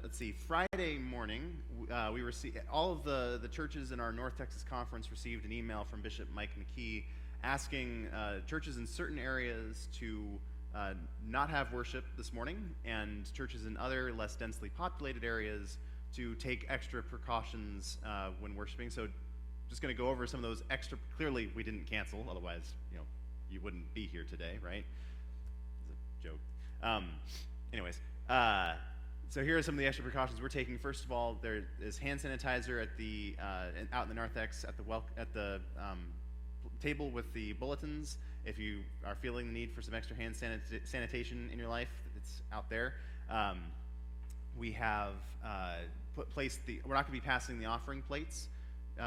let's see, Friday morning, we received, all of the churches in our North Texas Conference received an email from Bishop Mike McKee asking churches in certain areas to not have worship this morning, and churches in other less densely populated areas to take extra precautions when worshiping. So just going to go over some of those extra. Clearly, we didn't cancel, otherwise, you wouldn't be here today, right? It's a joke. Anyways, so here are some of the extra precautions we're taking. First of all, there is hand sanitizer at the out in the narthex at the table with the bulletins. If you are feeling the need for some extra hand sanitation in your life, it's out there. We have we're not going to be passing the offering plates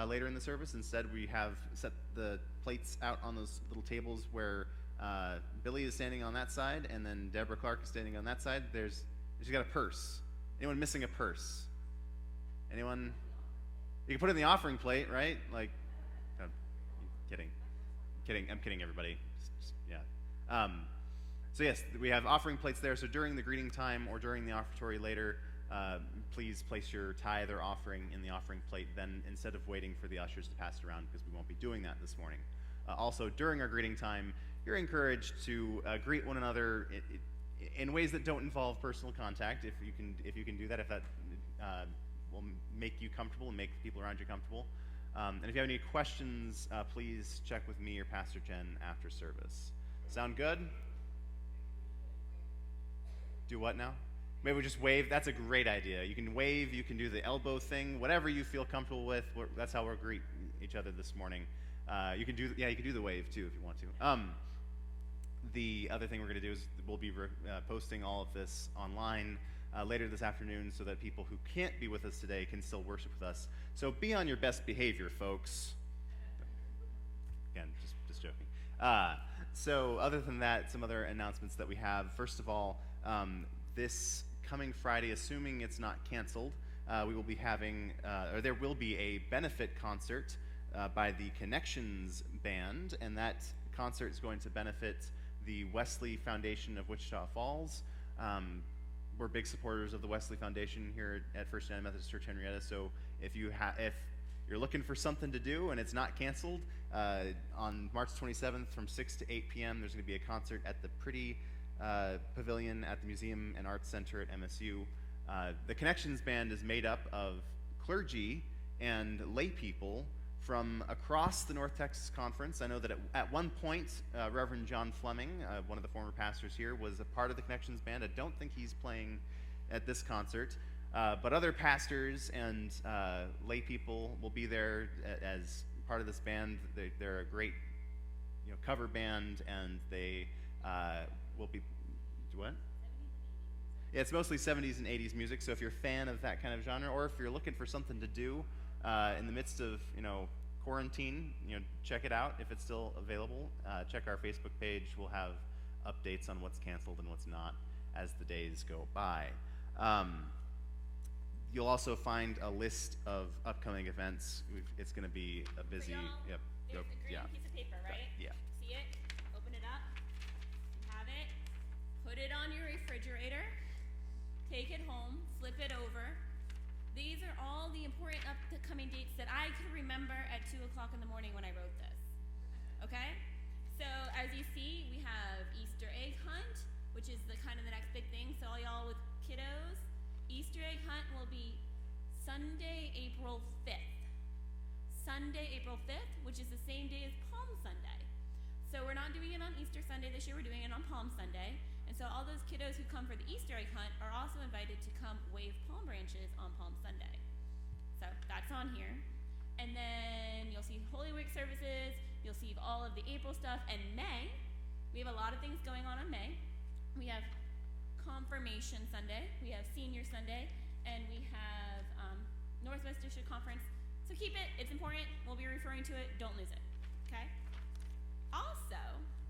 later in the service. Instead, we have set the plates out on those little tables where Billy is standing on that side, and then Deborah Clark is standing on that side. She's got a purse. Anyone missing a purse? Anyone? You can put it in the offering plate, right? Like, kidding. I'm kidding, everybody. Yeah. So yes, we have offering plates there. So during the greeting time or during the offertory later, please place your tithe or offering in the offering plate then, instead of waiting for the ushers to pass it around, because we won't be doing that this morning. Also, during our greeting time, you're encouraged to greet one another in ways that don't involve personal contact. If you can do that, if that will make you comfortable and make people around you comfortable. And if you have any questions, please check with me or Pastor Jen after service. Sound good? Do what now? Maybe we just wave. That's a great idea. You can wave. You can do the elbow thing. Whatever you feel comfortable with. That's how we'll greet each other this morning. You can do the wave too if you want to. The other thing we're going to do is we'll be posting all of this online later this afternoon, so that people who can't be with us today can still worship with us. So be on your best behavior, folks. Again, just joking. So other than that, some other announcements that we have. First of all, this coming Friday, assuming it's not canceled, we will be having, or there will be a benefit concert by the Connections Band, and that concert is going to benefit the Wesley Foundation of Wichita Falls. We're big supporters of the Wesley Foundation here at First United Methodist Church Henrietta, so if you're looking for something to do and it's not canceled, on March 27th from 6 to 8 p.m. there's going to be a concert at the Pretty Pavilion at the Museum and Arts Center at MSU. The Connections Band is made up of clergy and lay people from across the North Texas Conference. I know that at one point, Reverend John Fleming, one of the former pastors here, was a part of the Connections Band. I don't think he's playing at this concert, but other pastors and lay people will be there as part of this band. They're a great cover band, and they will be, what? Yeah, it's mostly 70s and 80s music, so if you're a fan of that kind of genre, or if you're looking for something to do in the midst of quarantine, check it out if it's still available. Check our Facebook page. We'll have updates on what's canceled and what's not as the days go by. You'll also find a list of upcoming events. It's going to be a busy. Yep. There's a green piece of paper, right? Yeah. See it? Open it up. You have it. Put it on your refrigerator. Take it home. Flip it over. These are all the important upcoming dates that I could remember at 2 o'clock in the morning when I wrote this. Okay? So as you see, we have Easter egg hunt, which is the next big thing. So all y'all with kiddos, Easter egg hunt will be Sunday, April 5th. Sunday, April 5th, which is the same day as Palm Sunday. So we're not doing it on Easter Sunday this year, we're doing it on Palm Sunday. And so all those kiddos who come for the Easter egg hunt are also invited to come wave palm branches on Palm Sunday. So that's on here. And then you'll see Holy Week services, you'll see all of the April stuff, and May, we have a lot of things going on in May. We have Confirmation Sunday, we have Senior Sunday, and we have Northwest District Conference. So keep it, it's important, we'll be referring to it, don't lose it, okay? Also,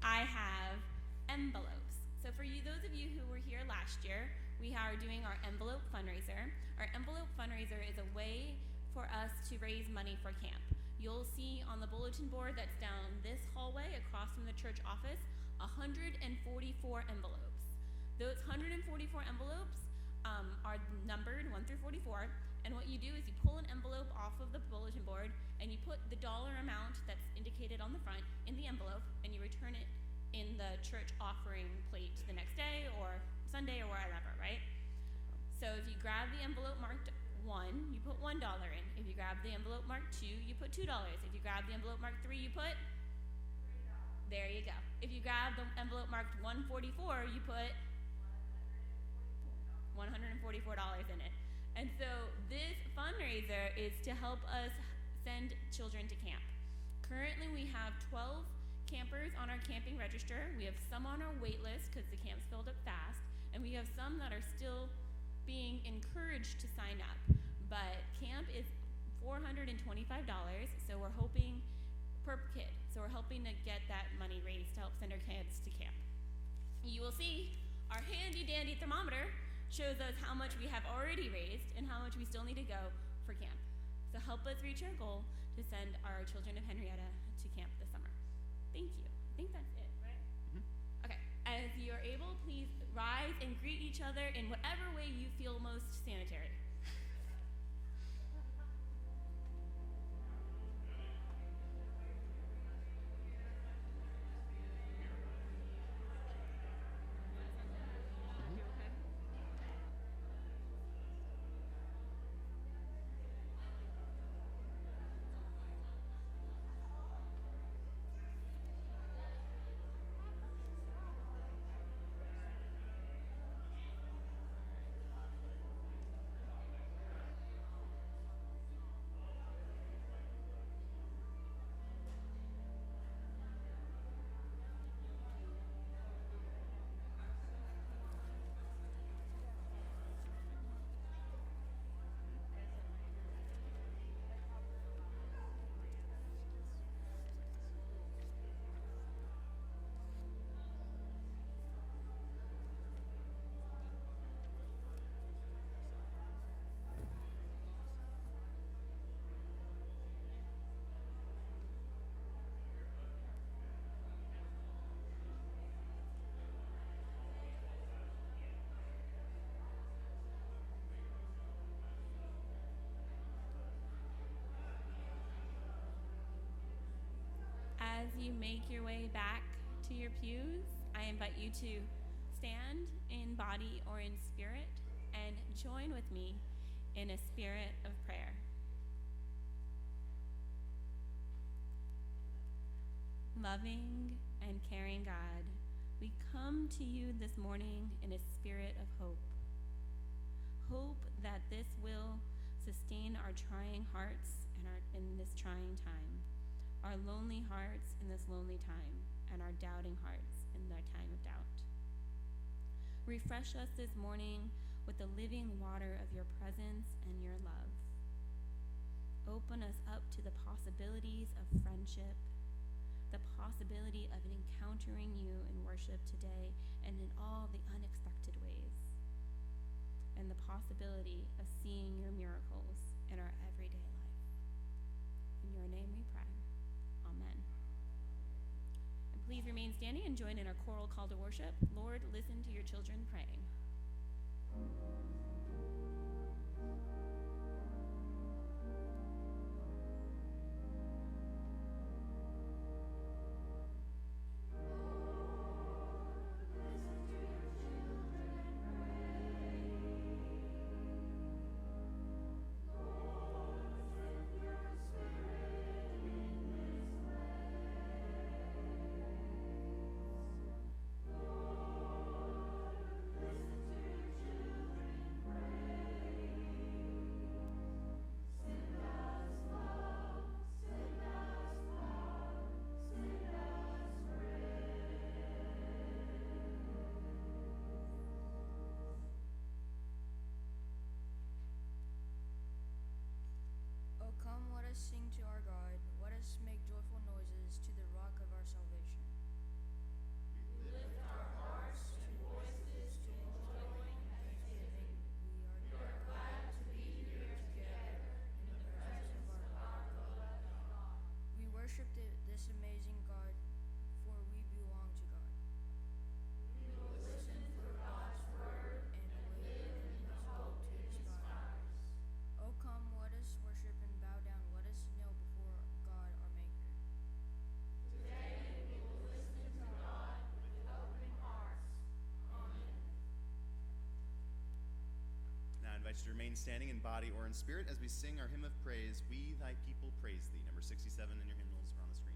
I have envelopes. So for you, those of you who were here last year, we are doing our envelope fundraiser. Our envelope fundraiser is a way for us to raise money for camp. You'll see on the bulletin board that's down this hallway across from the church office, 144 envelopes. Those 144 envelopes are numbered 1 before, and what you do is you pull an envelope off of the bulletin board and you put the dollar amount that's indicated on the front in the envelope and you return it in the church offering plate the next day or Sunday or wherever, right? So if you grab the envelope marked 1, you put $1 in. If you grab the envelope marked 2, you put $2. If you grab the envelope marked 3, you put $3. There you go. If you grab the envelope marked 144, you put $144 in it. And so this fundraiser is to help us send children to camp. Currently we have 12 campers on our camping register. We have some on our wait list because the camp's filled up fast, and we have some that are still being encouraged to sign up. But camp is $425, so we're hoping per kid. So we're hoping to get that money raised to help send our kids to camp. You will see our handy dandy thermometer shows us how much we have already raised and how much we still need to go for camp. So help us reach our goal to send our children of Henrietta to camp this summer. Thank you. I think that's it, right? Mm-hmm. Okay. As you are able, please rise and greet each other in whatever way you feel most sanitary. As you make your way back to your pews, I invite you to stand in body or in spirit and join with me in a spirit of prayer. Loving and caring God, we come to you this morning in a spirit of hope. Hope that this will sustain our trying hearts in this trying time, our lonely hearts in this lonely time, and our doubting hearts in their time of doubt. Refresh us this morning with the living water of your presence and your love. Open us up to the possibilities of friendship, the possibility of encountering you in worship today and in all the unexpected ways, and the possibility of seeing your miracles in our everyday life. In your name we pray. Amen. And please remain standing and join in our choral call to worship. Lord, listen to your children praying. Sing to our God, let us make joyful noises to the rock of our salvation. We lift our hearts and voices to joy and thanksgiving. We are glad to be here together in the presence of our beloved God. We worship this amazing God, for we belong to God. We will listen for God's word and live in His hope to inspire us. invite you to remain standing in body or in spirit as we sing our hymn of praise, We Thy People Praise Thee, number 67 in your hymnals or on the screens.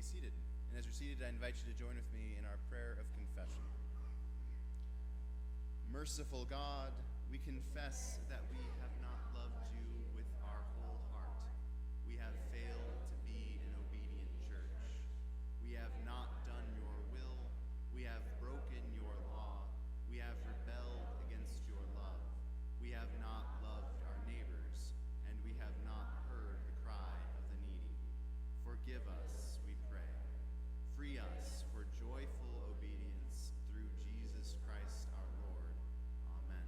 Seated. And as you're seated, I invite you to join with me in our prayer of confession. Merciful God, we confess that we have not loved you with our whole heart. We have failed to be an obedient church. We have not done your will. We have broken your law. We have rebelled against your love. We have not loved our neighbors, and we have not heard the cry of the needy. Forgive us, we pray. Free us for joyful obedience through Jesus Christ our Lord. Amen.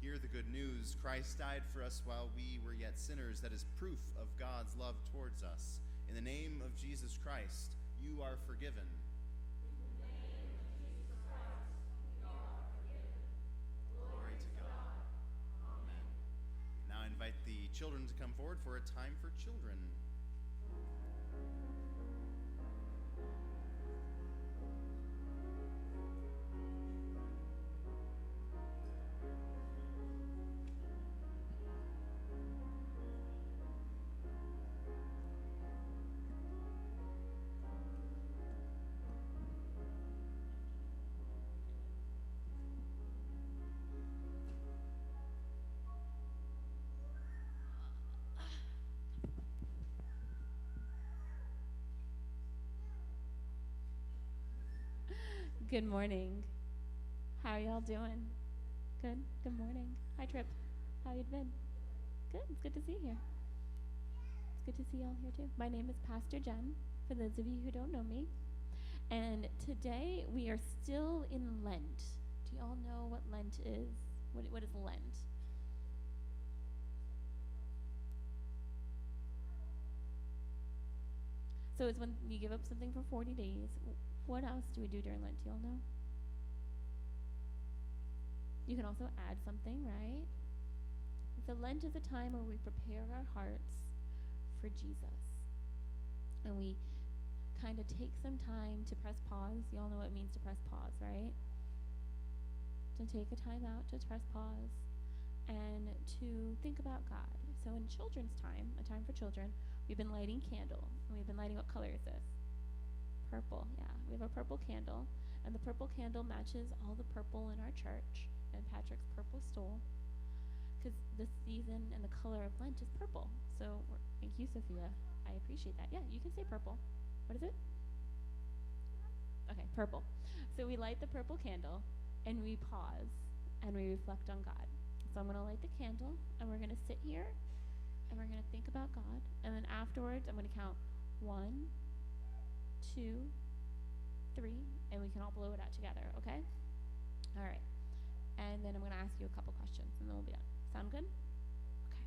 Hear the good news. Christ died for us while we were yet sinners. That is proof of God's love towards us. In the name of Jesus Christ, you are forgiven. In the name of Jesus Christ, we are forgiven. Glory to God. Amen. Now I invite the children to come forward for a time for children. Good morning. How are y'all doing? Good? Good morning. Hi, Trip. How you been? Good. It's good to see you here. It's good to see y'all here, too. My name is Pastor Jen, for those of you who don't know me. And today we are still in Lent. Do y'all know what Lent is? What is Lent? So it's when you give up something for 40 days. What else do we do during Lent? Do y'all know? You can also add something, right? So Lent is a time where we prepare our hearts for Jesus. And we kind of take some time to press pause. Y'all know what it means to press pause, right? To take a time out to press pause and to think about God. So in children's time, a time for children, we've been lighting candles. And we've been lighting, what color is this? Purple, yeah. We have a purple candle, and the purple candle matches all the purple in our church and Patrick's purple stole, because the season and the color of Lent is purple. So thank you, Sophia. I appreciate that. Yeah, you can say purple. What is it? Okay, purple. So we light the purple candle, and we pause, and we reflect on God. So I'm going to light the candle, and we're going to sit here, and we're going to think about God. And then afterwards, I'm going to count 1, 2, 3, and we can all blow it out together, okay? All right. And then I'm going to ask you a couple questions, and then we'll be done. Sound good? Okay.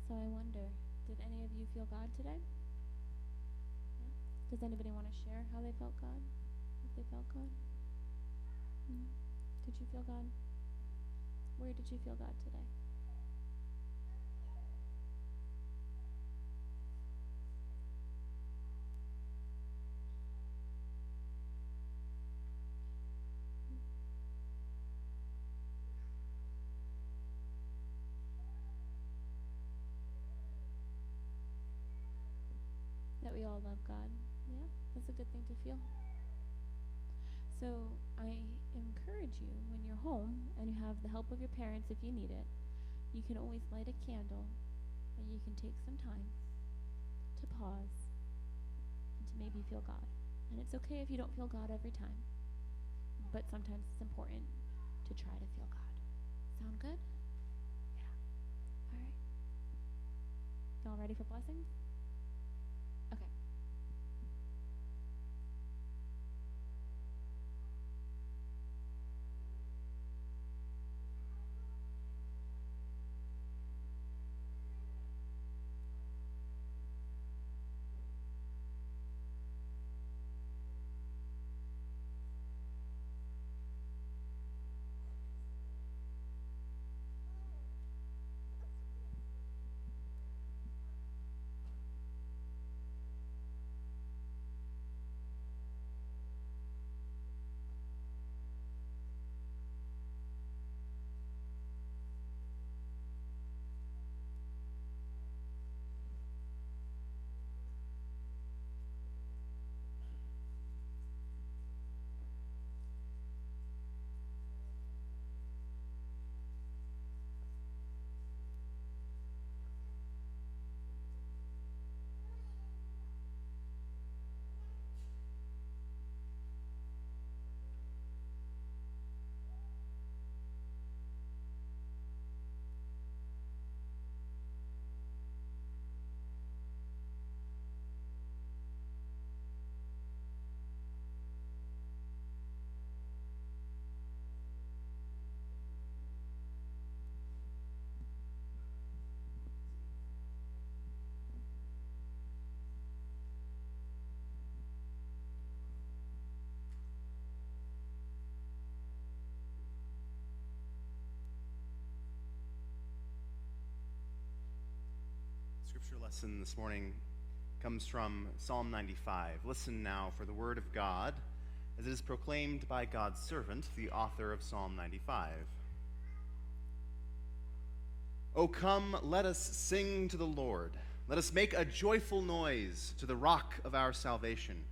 So I wonder, did any of you feel God today? Yeah? Does anybody want to share how they felt God? If they felt God? No? Did you feel God? Where did you feel God today? That we all love God. Yeah, that's a good thing to feel. So I encourage you, when you're home and you have the help of your parents if you need it, you can always light a candle and you can take some time to pause and to maybe feel God. And it's okay if you don't feel God every time, but sometimes it's important to try to feel God. Sound good? Yeah. All right. Y'all ready for blessings? Okay. Scripture lesson this morning comes from Psalm 95. Listen now for the word of God as it is proclaimed by God's servant, the author of Psalm 95. O come, let us sing to the Lord. Let us make a joyful noise to the rock of our salvation.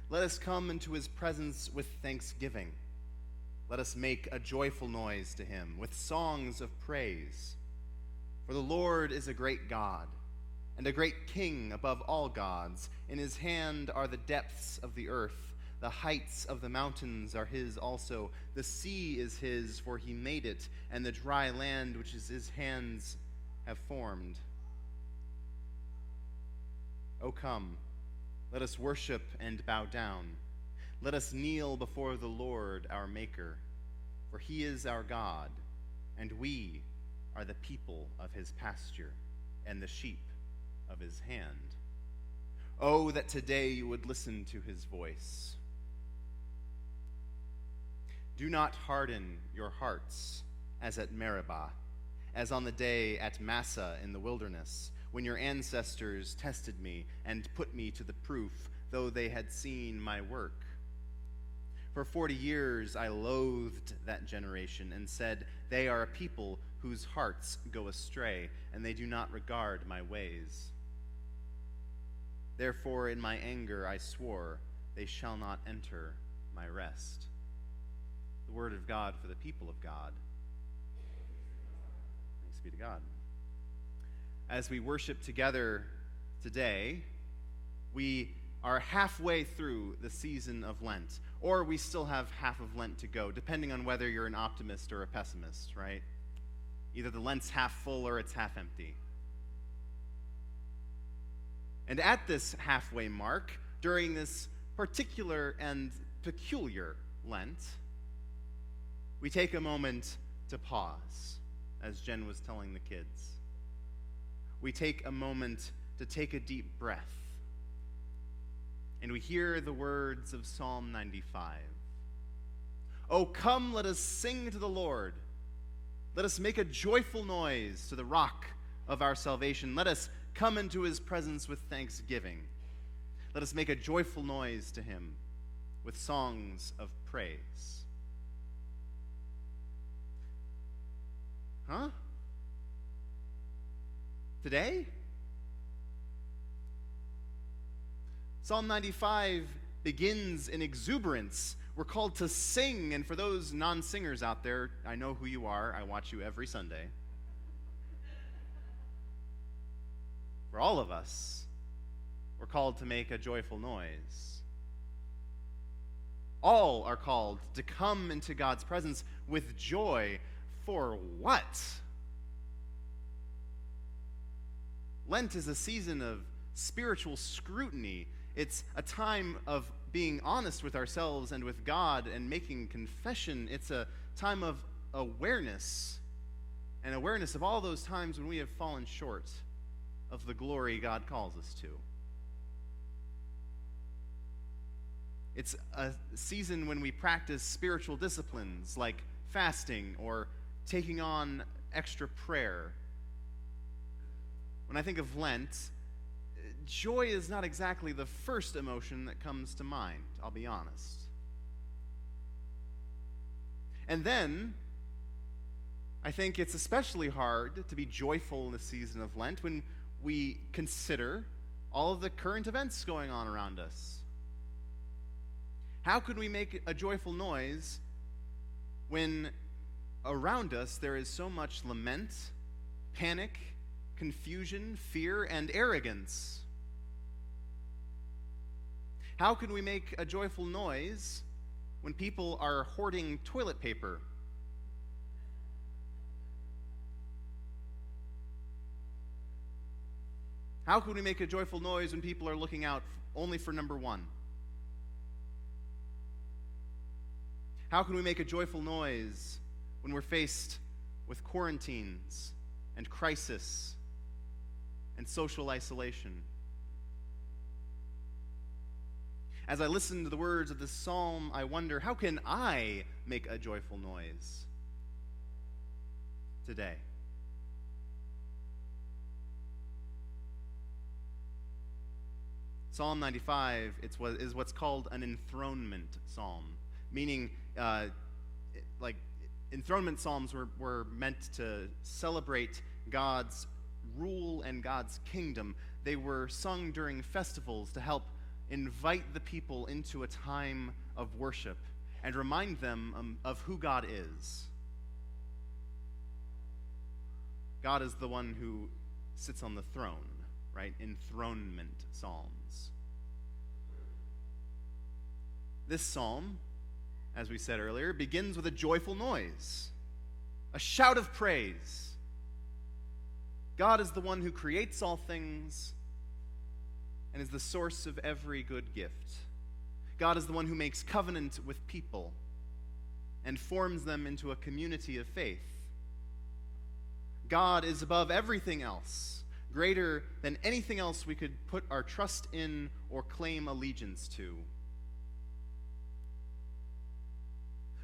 Let us come into his presence with thanksgiving. let us make a joyful noise to him with songs of praise. For the Lord is a great God, and a great King above all gods. In his hand are the depths of the earth. The heights of the mountains are his also. The sea is his, for he made it, and the dry land which his hands have formed. O come, let us worship and bow down. Let us kneel before the Lord our Maker, for he is our God, and we are the people of his pasture and the sheep of his hand. Oh, that today you would listen to his voice. Do not harden your hearts as at Meribah, as on the day at Massa in the wilderness, when your ancestors tested me and put me to the proof, though they had seen my work. For 40 years I loathed that generation and said, they are a people whose hearts go astray, and they do not regard my ways. Therefore in my anger I swore, they shall not enter my rest. The word of God for the people of God. Thanks be to God. As we worship together today, we are halfway through the season of Lent, or we still have half of Lent to go, depending on whether you're an optimist or a pessimist, right? Either the Lent's half full or it's half empty. And at this halfway mark, during this particular and peculiar Lent, we take a moment to pause, as Jen was telling the kids. We take a moment to take a deep breath, and we hear the words of Psalm 95. Oh, come, let us sing to the Lord. Let us make a joyful noise to the rock of our salvation. Let us come into his presence with thanksgiving. Let us make a joyful noise to him with songs of praise. Huh? Today? Psalm 95 begins in exuberance. We're called to sing, and for those non-singers out there, I know who you are. I watch you every Sunday. For all of us, we're called to make a joyful noise. All are called to come into God's presence with joy. For what? Lent is a season of spiritual scrutiny. It's a time of being honest with ourselves and with God and making confession. It's a time of awareness, and awareness of all those times when we have fallen short of the glory God calls us to. It's a season when we practice spiritual disciplines like fasting or taking on extra prayer. When I think of Lent, joy is not exactly the first emotion that comes to mind, I'll be honest. And then, I think it's especially hard to be joyful in the season of Lent when we consider all of the current events going on around us. How could we make a joyful noise when around us there is so much lament, panic, confusion, fear, and arrogance? How can we make a joyful noise when people are hoarding toilet paper? How can we make a joyful noise when people are looking out only for number one? How can we make a joyful noise when we're faced with quarantines and crisis and social isolation? As I listen to the words of this psalm, I wonder, how can I make a joyful noise today? Psalm 95 is what's called an enthronement psalm, meaning enthronement psalms were meant to celebrate God's rule and God's kingdom. They were sung during festivals to help invite the people into a time of worship. and remind them of who God is. God is the one who sits on the throne, right? Enthronement psalms. This psalm, as we said earlier, begins with a joyful noise, a shout of praise. God is the one who creates all things and is the source of every good gift. God is the one who makes covenant with people and forms them into a community of faith. God is above everything else, greater than anything else we could put our trust in or claim allegiance to.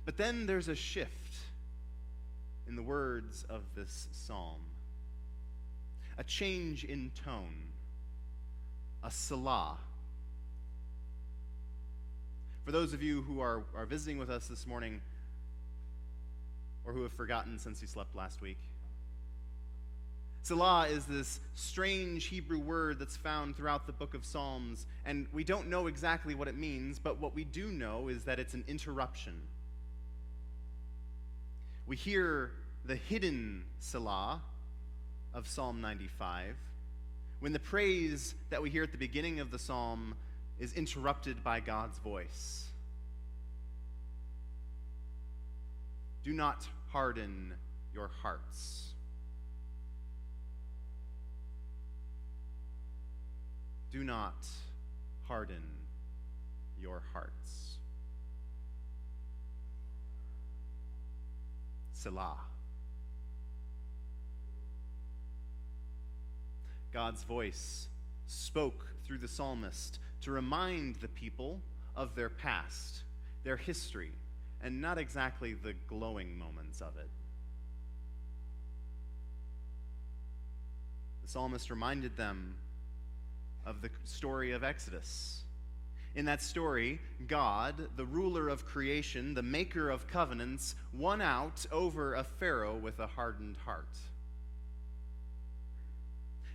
But then there's a shift in the words of this psalm, a change in tone, a Selah. For those of you who are visiting with us this morning, or who have forgotten since you slept last week, Selah is this strange Hebrew word that's found throughout the book of Psalms, and we don't know exactly what it means, but what we do know is that it's an interruption. We hear the hidden Selah of Psalm 95 when the praise that we hear at the beginning of the psalm is interrupted by God's voice. Do not harden your hearts. Do not harden your hearts. Selah. God's voice spoke through the psalmist to remind the people of their past, their history, and not exactly the glowing moments of it. The psalmist reminded them of the story of Exodus. In that story, God, the ruler of creation, the maker of covenants, won out over a Pharaoh with a hardened heart.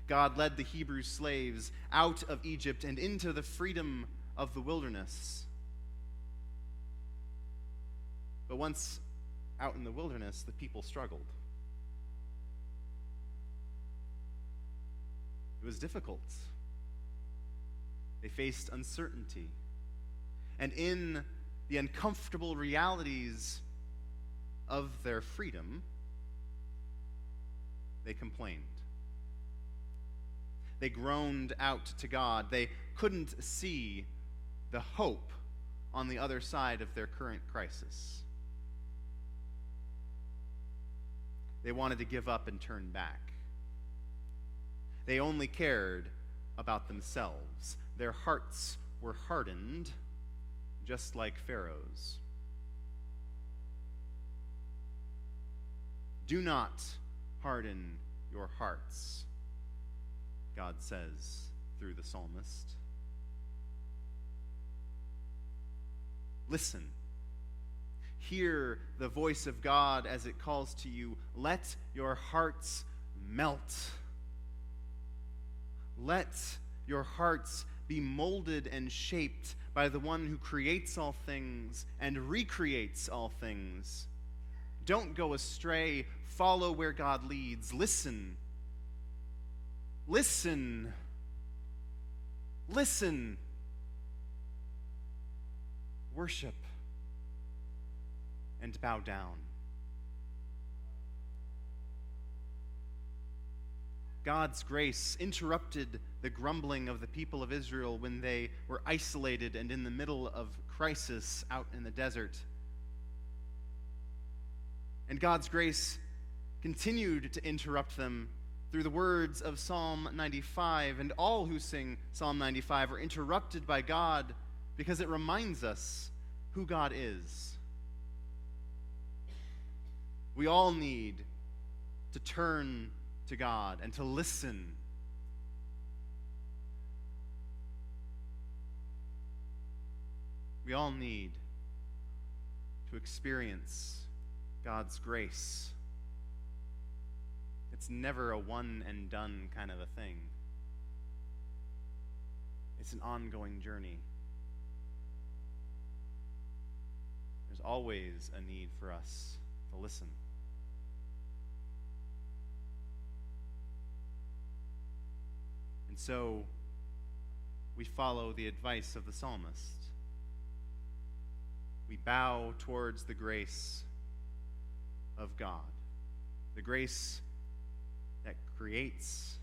God led the Hebrew slaves out of Egypt and into the freedom of the wilderness. But once out in the wilderness, the people struggled. It was difficult. They faced uncertainty. And in the uncomfortable realities of their freedom, they complained. They groaned out to God. They couldn't see the hope on the other side of their current crisis. They wanted to give up and turn back. They only cared about themselves. Their hearts were hardened, just like Pharaoh's. Do not harden your hearts, God says through the psalmist. Listen. Hear the voice of God as it calls to you. Let your hearts melt. Let your hearts be molded and shaped by the one who creates all things and recreates all things. Don't go astray. Follow where God leads. Listen. Listen. Listen. Worship. And bow down. God's grace interrupted the grumbling of the people of Israel when they were isolated and in the middle of crisis out in the desert. And God's grace continued to interrupt them through the words of Psalm 95, and all who sing Psalm 95 are interrupted by God because it reminds us who God is. We all need to turn to God and to listen. We all need to experience God's grace. It's never a one and done kind of a thing. It's an ongoing journey. There's always a need for us to listen. And so we follow the advice of the psalmist. We bow towards the grace of God, the grace that creates,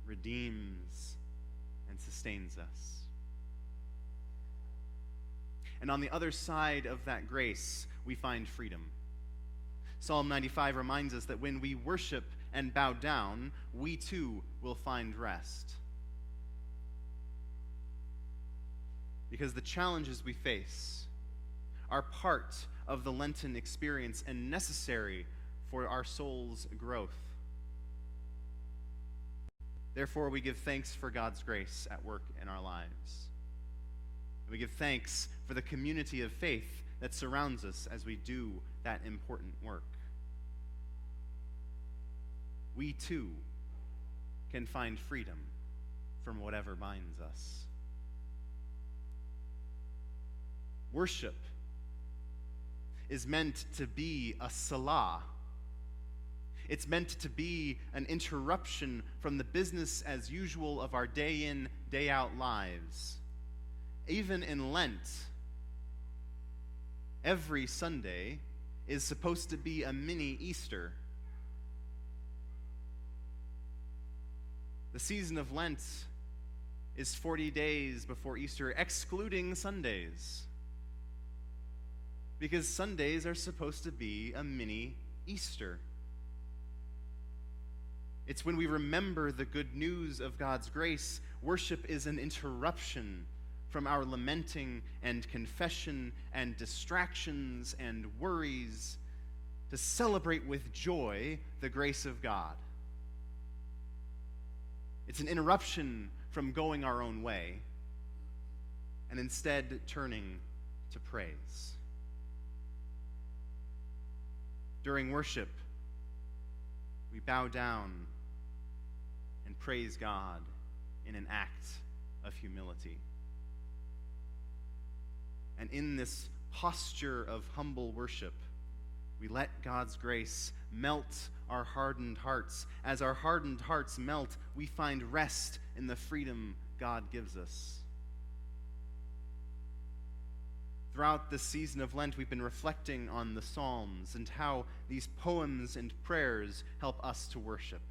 redeems, and sustains us. And on the other side of that grace, we find freedom. Psalm 95 reminds us that when we worship and bow down, we too will find rest. Because the challenges we face are part of the Lenten experience and necessary for our soul's growth. Therefore, we give thanks for God's grace at work in our lives. And we give thanks for the community of faith that surrounds us as we do that important work. We too can find freedom from whatever binds us. Worship is meant to be a Selah. It's meant to be an interruption from the business as usual of our day in, day out lives. Even in Lent, every Sunday is supposed to be a mini Easter. The season of Lent is 40 days before Easter, excluding Sundays. Because Sundays are supposed to be a mini Easter. It's when we remember the good news of God's grace. Worship is an interruption from our lamenting and confession and distractions and worries to celebrate with joy the grace of God. It's an interruption from going our own way and instead turning to praise. During worship, we bow down and praise God in an act of humility. And in this posture of humble worship, we let God's grace melt our hardened hearts. As our hardened hearts melt, we find rest in the freedom God gives us. Throughout this season of Lent, we've been reflecting on the Psalms and how these poems and prayers help us to worship.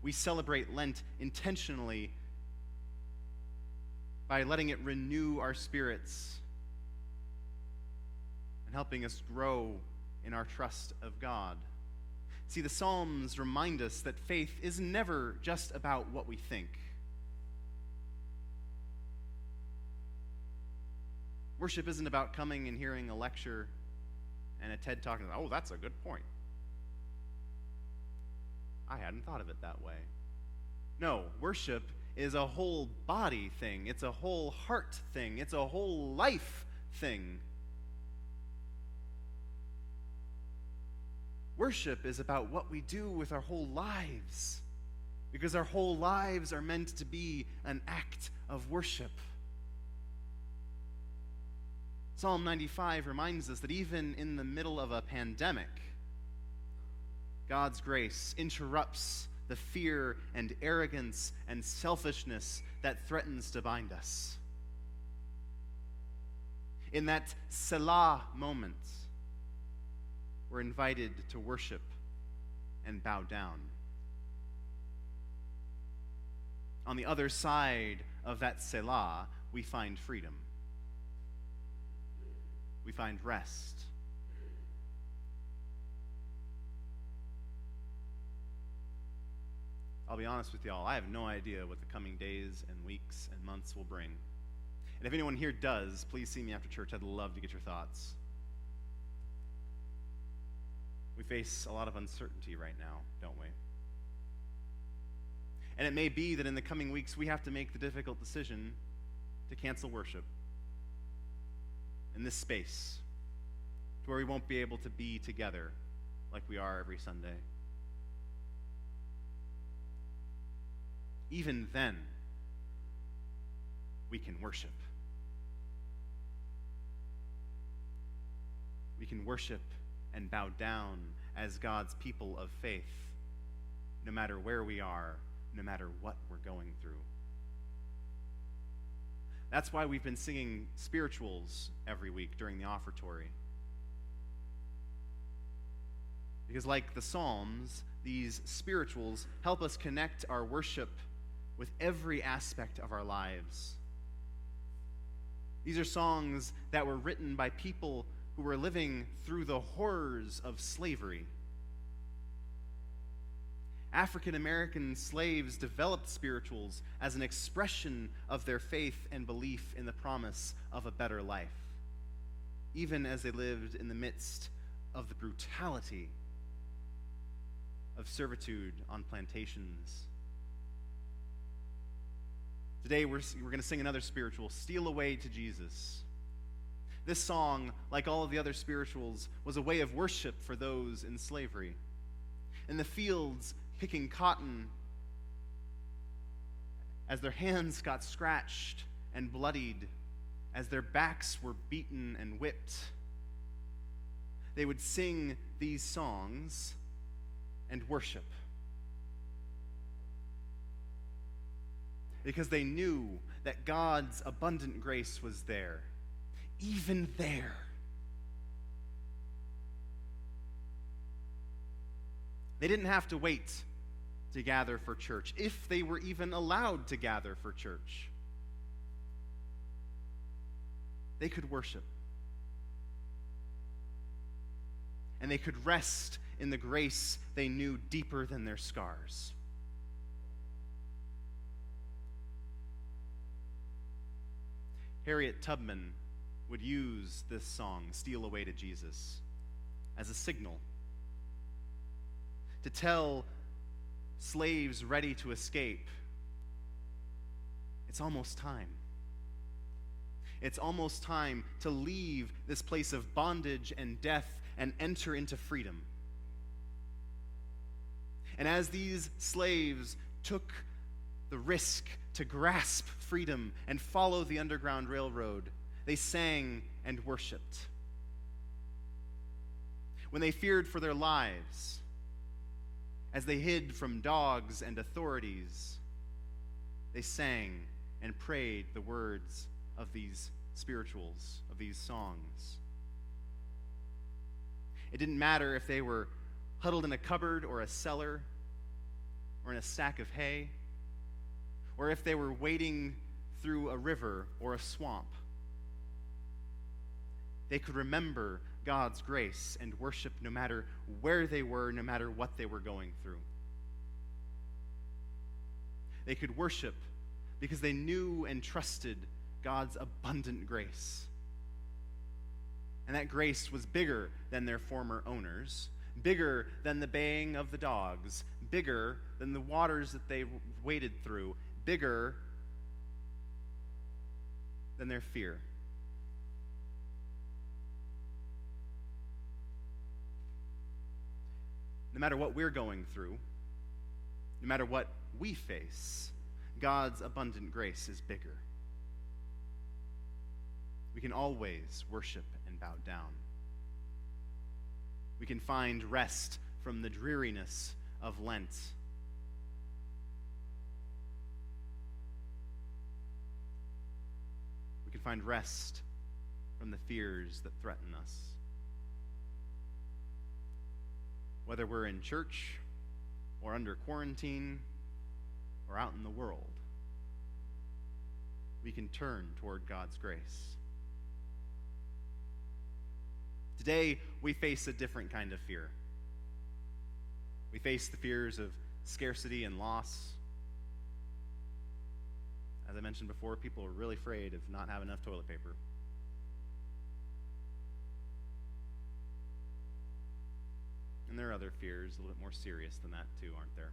We celebrate Lent intentionally by letting it renew our spirits and helping us grow in our trust of God. See, the Psalms remind us that faith is never just about what we think. Worship isn't about coming and hearing a lecture and a TED Talk and, oh, that's a good point. I hadn't thought of it that way. No, worship is a whole body thing. It's a whole heart thing. It's a whole life thing. Worship is about what we do with our whole lives, because our whole lives are meant to be an act of worship. Psalm 95 reminds us that even in the middle of a pandemic, God's grace interrupts the fear and arrogance and selfishness that threatens to bind us. In that Selah moment, we're invited to worship and bow down. On the other side of that Selah, we find freedom. We find rest. I'll be honest with y'all, I have no idea what the coming days and weeks and months will bring. And if anyone here does, please see me after church. I'd love to get your thoughts. We face a lot of uncertainty right now, don't we? And it may be that in the coming weeks we have to make the difficult decision to cancel worship in this space to where we won't be able to be together like we are every Sunday. Even then, we can worship. we can worship and bow down as God's people of faith, no matter where we are, no matter what we're going through. That's why we've been singing spirituals every week during the offertory. Because like the Psalms, these spirituals help us connect our worship with every aspect of our lives. These are songs that were written by people who were living through the horrors of slavery. African American slaves developed spirituals as an expression of their faith and belief in the promise of a better life, even as they lived in the midst of the brutality of servitude on plantations. Today we're going to sing another spiritual, Steal Away to Jesus. This song, like all of the other spirituals, was a way of worship for those in slavery. In the fields, picking cotton, as their hands got scratched and bloodied, as their backs were beaten and whipped, they would sing these songs and worship. Because they knew that God's abundant grace was there, even there. They didn't have to wait to gather for church, if they were even allowed to gather for church. They could worship. And they could rest in the grace they knew deeper than their scars. Harriet Tubman would use this song, Steal Away to Jesus, as a signal to tell slaves ready to escape, it's almost time. It's almost time to leave this place of bondage and death and enter into freedom. And as these slaves took the risk to grasp freedom and follow the Underground Railroad, they sang and worshiped. When they feared for their lives, as they hid from dogs and authorities, they sang and prayed the words of these spirituals, of these songs. It didn't matter if they were huddled in a cupboard or a cellar or in a stack of hay, or if they were wading through a river or a swamp. They could remember God's grace and worship no matter where they were, no matter what they were going through. They could worship because they knew and trusted God's abundant grace. And that grace was bigger than their former owners, bigger than the baying of the dogs, bigger than the waters that they waded through, bigger than their fear. No matter what we're going through, no matter what we face, God's abundant grace is bigger. We can always worship and bow down. We can find rest from the dreariness of Lent. We can find rest from the fears that threaten us. Whether we're in church or under quarantine or out in the world, we can turn toward God's grace. Today, we face a different kind of fear. We face the fears of scarcity and loss. As I mentioned before, people are really afraid of not having enough toilet paper. And there are other fears a little bit more serious than that too, aren't there?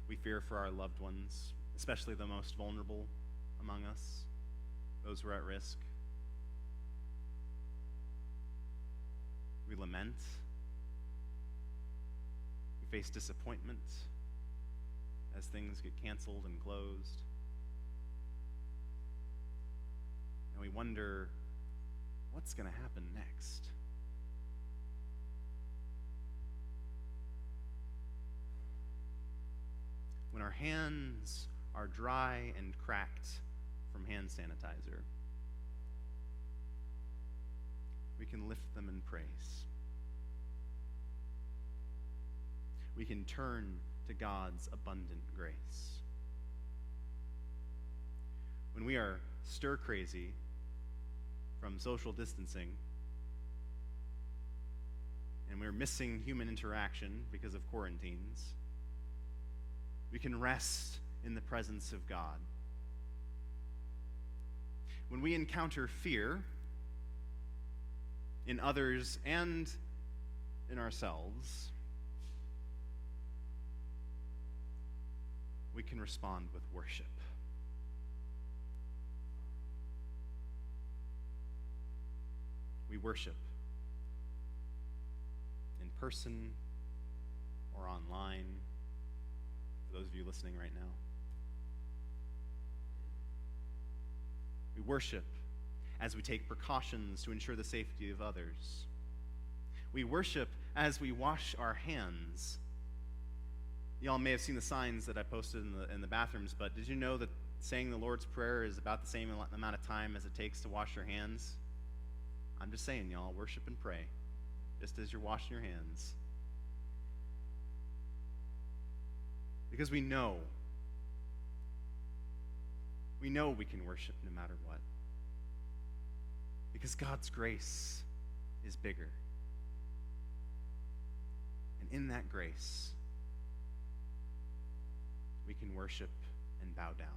We fear for our loved ones, especially the most vulnerable among us, those who are at risk. We lament. We face disappointment as things get canceled and closed. And we wonder, what's going to happen next? When our hands are dry and cracked from hand sanitizer, we can lift them in praise. We can turn to God's abundant grace. When we are stir crazy from social distancing and we're missing human interaction because of quarantines, we can rest in the presence of God. When we encounter fear in others and in ourselves, we can respond with worship. We worship in person or online, for those of you listening right now. We worship as we take precautions to ensure the safety of others. We worship as we wash our hands. Y'all may have seen the signs that I posted in the bathrooms, but did you know that saying the Lord's Prayer is about the same amount of time as it takes to wash your hands? I'm just saying, y'all, worship and pray, just as you're washing your hands. Because we know we can worship no matter what. Because God's grace is bigger. And in that grace, we can worship and bow down.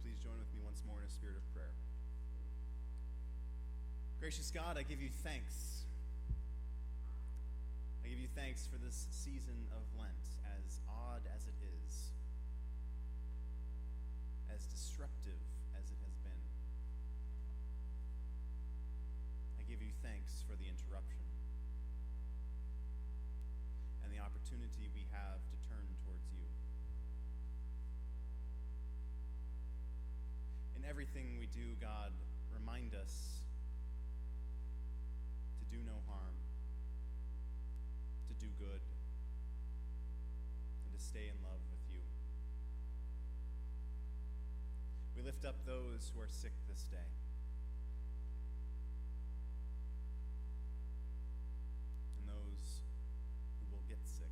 Please join with me once more in a spirit of prayer. Gracious God, I give you thanks. I give you thanks for this season of Lent, as odd as it is, as disruptive as it has been. I give you thanks for the interruption and the opportunity we have to turn towards you. In everything we do, God, remind us to do no harm, to do good, and to stay in love with you. We lift up those who are sick this day. And those who will get sick.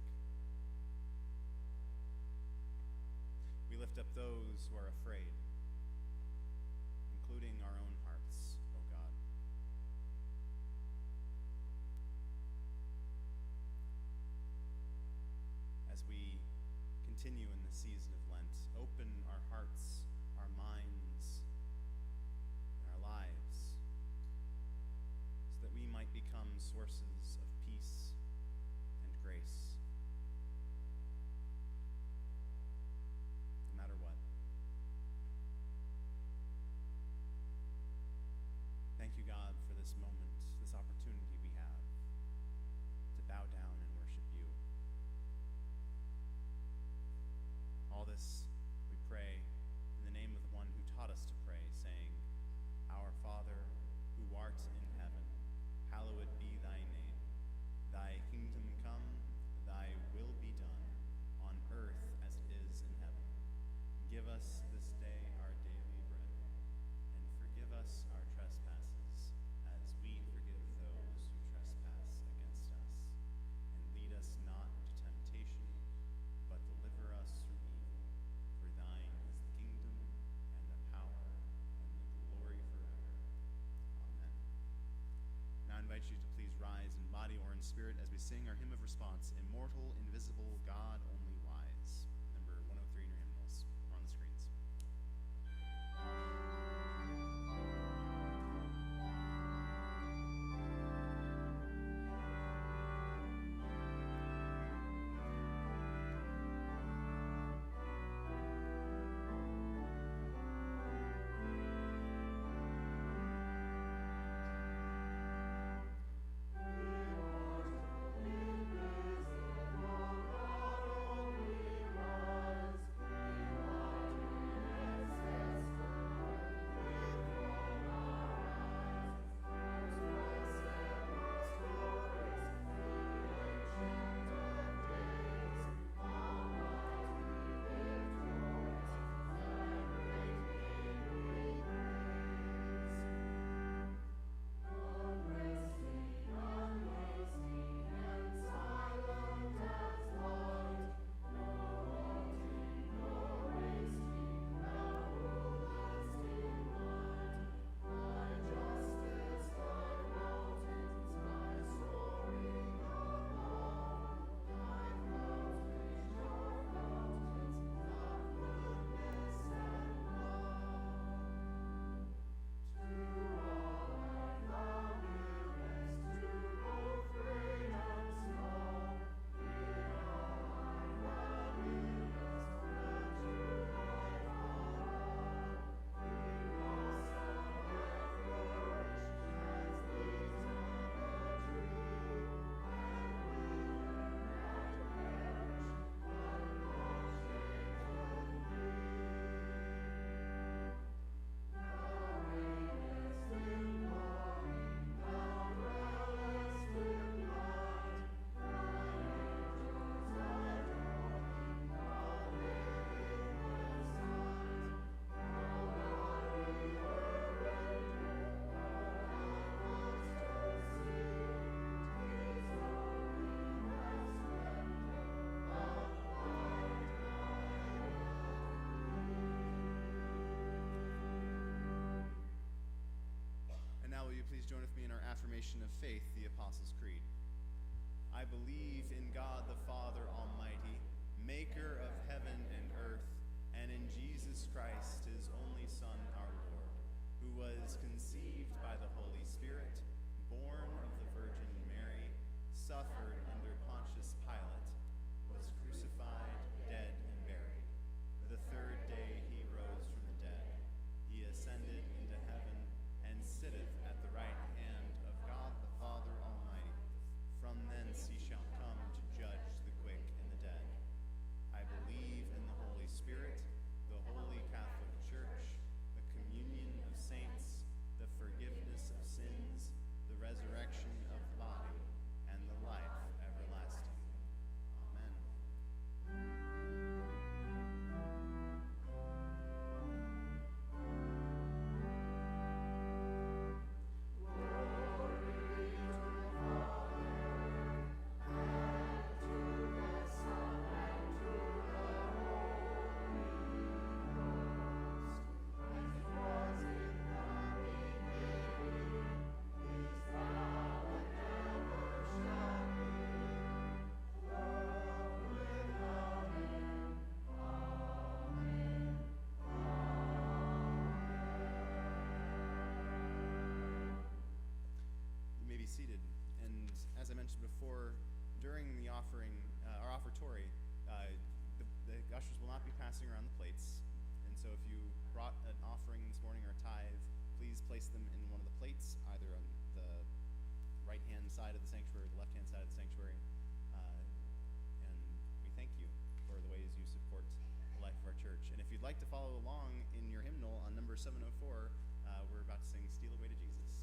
We lift up those who are afraid, including our own hearts, O God. As we continue in the season of Lent, open our hearts, our minds, and our lives, so that we might become sources of peace and grace, no matter what. Thank you, God, for this moment, this opportunity we have to bow down and worship you. All this we pray in the name of the one who taught us to pray, saying, Our Father, who art in heaven, invite you to please rise in body or in spirit as we sing our hymn of response, Immortal, Invisible, God Only Wise. Number 103 in your hymnals, on the screens. Will you please join with me in our affirmation of faith, the Apostles' Creed? I believe in God the Father Almighty, maker of heaven and earth, and in Jesus Christ, his only Son, our Lord, who was conceived by the Holy Spirit, born of the Virgin Mary, suffered under Pontius Pilate, was crucified, dead, and buried. The third day he rose from the dead. He ascended into heaven and sitteth at the right hand of God the Father Almighty. From thence he shall come to judge the quick and the dead. I believe in the Holy Spirit, the holy Catholic Church, the communion of saints, the forgiveness of sins, the resurrection of the body, and the life everlasting. Amen. Seated. And as I mentioned before, during the offering, our offertory, the ushers will not be passing around the plates. And so if you brought an offering this morning or a tithe, please place them in one of the plates, either on the right-hand side of the sanctuary or the left-hand side of the sanctuary. And we thank you for the ways you support the life of our church. And if you'd like to follow along in your hymnal on number 704, we're about to sing Steal Away to Jesus.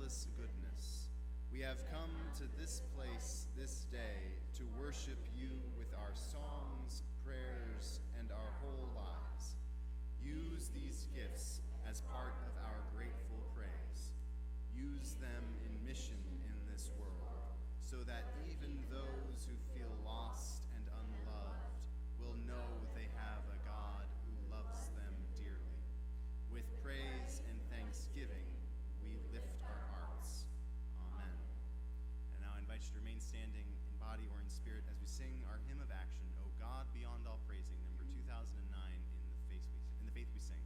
boundless goodness. We have come to this place this day to worship you with our songs, prayers, and our whole lives. Use these gifts as part of our grateful praise. Use them in mission in this world, so that even those who feel lost and unloved will know they have a God who loves them dearly. With praise and thanksgiving, we lift our hearts. Amen. And now I invite you to remain standing in body or in spirit as we sing our hymn of action, O God Beyond All Praising, number 2009 in the faith we sing.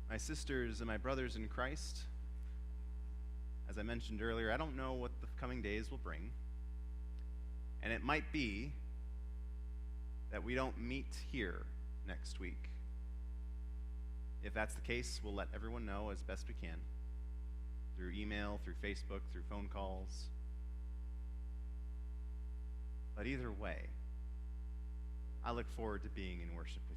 My sisters and my brothers in Christ, as I mentioned earlier, I don't know what the coming days will bring. And it might be that we don't meet here next week. If that's the case, we'll let everyone know as best we can, through email, through Facebook, through phone calls. But either way, I look forward to being in worship with you.